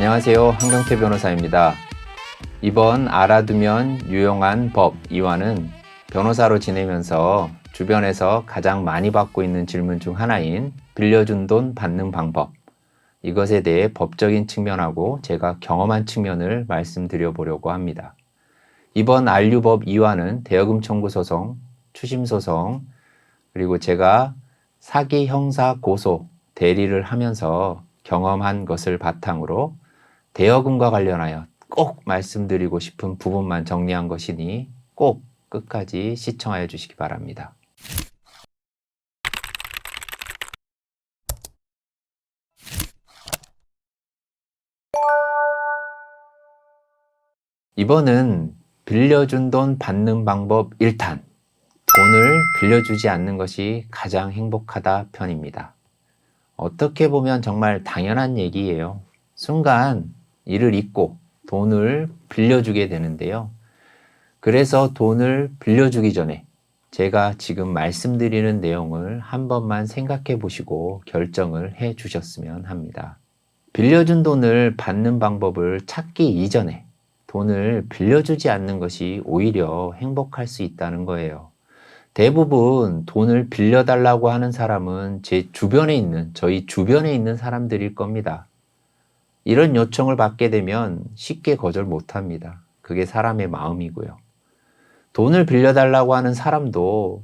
안녕하세요. 한경태 변호사입니다. 이번 알아두면 유용한 법 2화는 변호사로 지내면서 주변에서 가장 많이 받고 있는 질문 중 하나인 빌려준 돈 받는 방법, 이것에 대해 법적인 측면하고 제가 경험한 측면을 말씀드려 보려고 합니다. 이번 알류법 2화는 대여금 청구 소송, 추심 소송, 그리고 제가 사기 형사 고소 대리를 하면서 경험한 것을 바탕으로 대여금과 관련하여 꼭 말씀드리고 싶은 부분만 정리한 것이니 꼭 끝까지 시청하여 주시기 바랍니다. 이번은 빌려준 돈 받는 방법 1탄, 돈을 빌려주지 않는 것이 가장 행복하다 편입니다. 어떻게 보면 정말 당연한 얘기예요. 순간 이를 잊고 돈을 빌려주게 되는데요. 그래서 돈을 빌려주기 전에 제가 지금 말씀드리는 내용을 한 번만 생각해 보시고 결정을 해 주셨으면 합니다. 빌려준 돈을 받는 방법을 찾기 이전에 돈을 빌려주지 않는 것이 오히려 행복할 수 있다는 거예요. 대부분 돈을 빌려달라고 하는 사람은 저희 주변에 있는 사람들일 겁니다. 이런 요청을 받게 되면 쉽게 거절 못 합니다. 그게 사람의 마음이고요. 돈을 빌려달라고 하는 사람도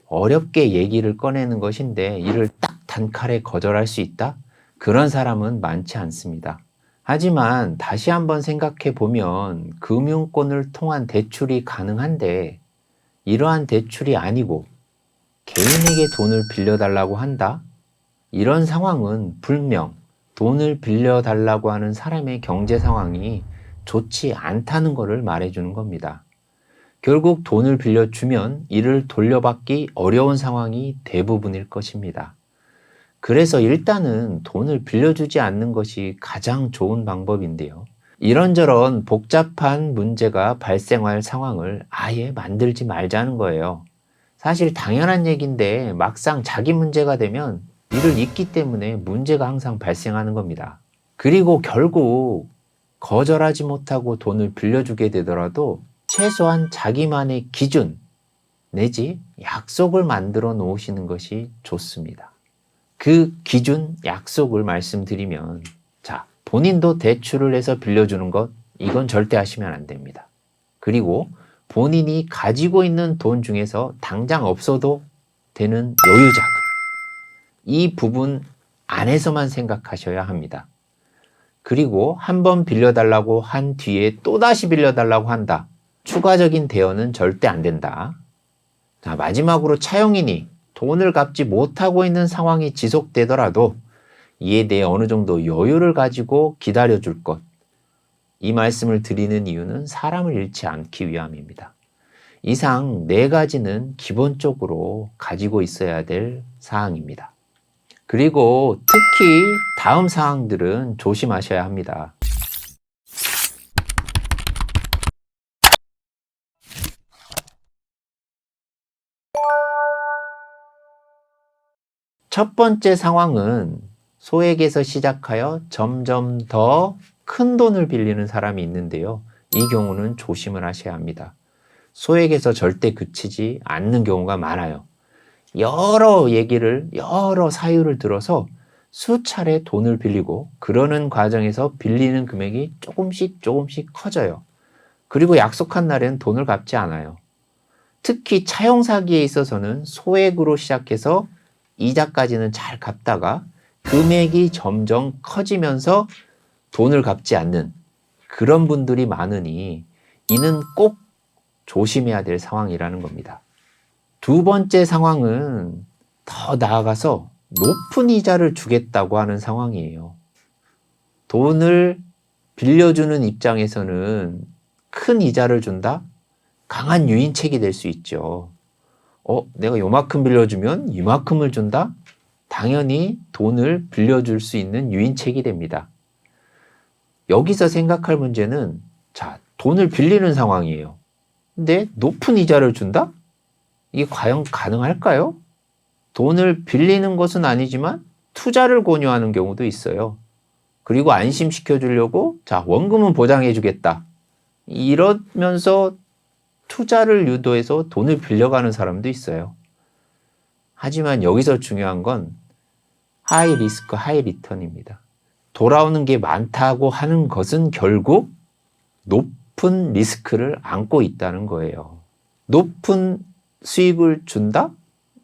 어렵게 얘기를 꺼내는 것인데 이를 딱 단칼에 거절할 수 있다? 그런 사람은 많지 않습니다. 하지만 다시 한번 생각해 보면 금융권을 통한 대출이 가능한데 이러한 대출이 아니고 개인에게 돈을 빌려달라고 한다? 이런 상황은 분명 돈을 빌려달라고 하는 사람의 경제 상황이 좋지 않다는 것을 말해주는 겁니다. 결국 돈을 빌려주면 이를 돌려받기 어려운 상황이 대부분일 것입니다. 그래서 일단은 돈을 빌려주지 않는 것이 가장 좋은 방법인데요. 이런저런 복잡한 문제가 발생할 상황을 아예 만들지 말자는 거예요. 사실 당연한 얘기인데 막상 자기 문제가 되면 이를 잊기 때문에 문제가 항상 발생하는 겁니다. 그리고 결국 거절하지 못하고 돈을 빌려주게 되더라도 최소한 자기만의 기준 내지 약속을 만들어 놓으시는 것이 좋습니다. 그 기준, 약속을 말씀드리면, 자, 본인도 대출을 해서 빌려주는 것, 이건 절대 하시면 안 됩니다. 그리고 본인이 가지고 있는 돈 중에서 당장 없어도 되는 여유자금, 이 부분 안에서만 생각하셔야 합니다. 그리고 한 번 빌려달라고 한 뒤에 또다시 빌려달라고 한다. 추가적인 대여는 절대 안 된다. 자, 마지막으로 차용인이 돈을 갚지 못하고 있는 상황이 지속되더라도 이에 대해 어느 정도 여유를 가지고 기다려줄 것. 이 말씀을 드리는 이유는 사람을 잃지 않기 위함입니다. 이상 4가지는 기본적으로 가지고 있어야 될 사항입니다. 그리고 특히 다음 사항들은 조심하셔야 합니다. 첫 번째 상황은 소액에서 시작하여 점점 더 큰 돈을 빌리는 사람이 있는데요. 이 경우는 조심을 하셔야 합니다. 소액에서 절대 그치지 않는 경우가 많아요. 여러 사유를 들어서 수차례 돈을 빌리고 그러는 과정에서 빌리는 금액이 조금씩 커져요. 그리고 약속한 날에는 돈을 갚지 않아요. 특히 차용 사기에 있어서는 소액으로 시작해서 이자까지는 잘 갚다가 금액이 점점 커지면서 돈을 갚지 않는 그런 분들이 많으니 이는 꼭 조심해야 될 상황이라는 겁니다. 두 번째 상황은 더 나아가서 높은 이자를 주겠다고 하는 상황이에요. 돈을 빌려주는 입장에서는 큰 이자를 준다? 강한 유인책이 될 수 있죠. 내가 요만큼 빌려주면 이만큼을 준다? 당연히 돈을 빌려줄 수 있는 유인책이 됩니다. 여기서 생각할 문제는, 자, 돈을 빌리는 상황이에요. 근데 높은 이자를 준다? 이게 과연 가능할까요? 돈을 빌리는 것은 아니지만 투자를 권유하는 경우도 있어요. 그리고 안심시켜 주려고 자, 원금은 보장해 주겠다. 이러면서 투자를 유도해서 돈을 빌려가는 사람도 있어요. 하지만 여기서 중요한 건 하이 리스크 하이 리턴입니다. 돌아오는 게 많다고 하는 것은 결국 높은 리스크를 안고 있다는 거예요. 높은 수익을 준다?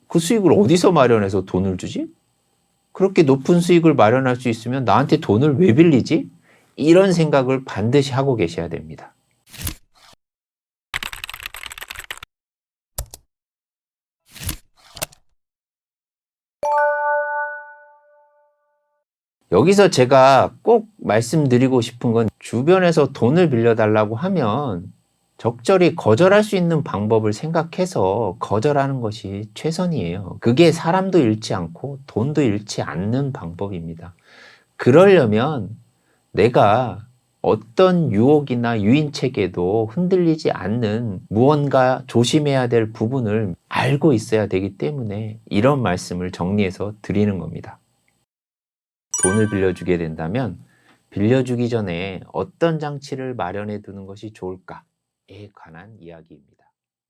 그 수익을 어디서 마련해서 돈을 주지? 그렇게 높은 수익을 마련할 수 있으면 나한테 돈을 왜 빌리지? 이런 생각을 반드시 하고 계셔야 됩니다. 여기서 제가 꼭 말씀드리고 싶은 건 주변에서 돈을 빌려달라고 하면 적절히 거절할 수 있는 방법을 생각해서 거절하는 것이 최선이에요. 그게 사람도 잃지 않고 돈도 잃지 않는 방법입니다. 그러려면 내가 어떤 유혹이나 유인책에도 흔들리지 않는 무언가 조심해야 될 부분을 알고 있어야 되기 때문에 이런 말씀을 정리해서 드리는 겁니다. 돈을 빌려주게 된다면 빌려주기 전에 어떤 장치를 마련해 두는 것이 좋을까에 관한 이야기입니다.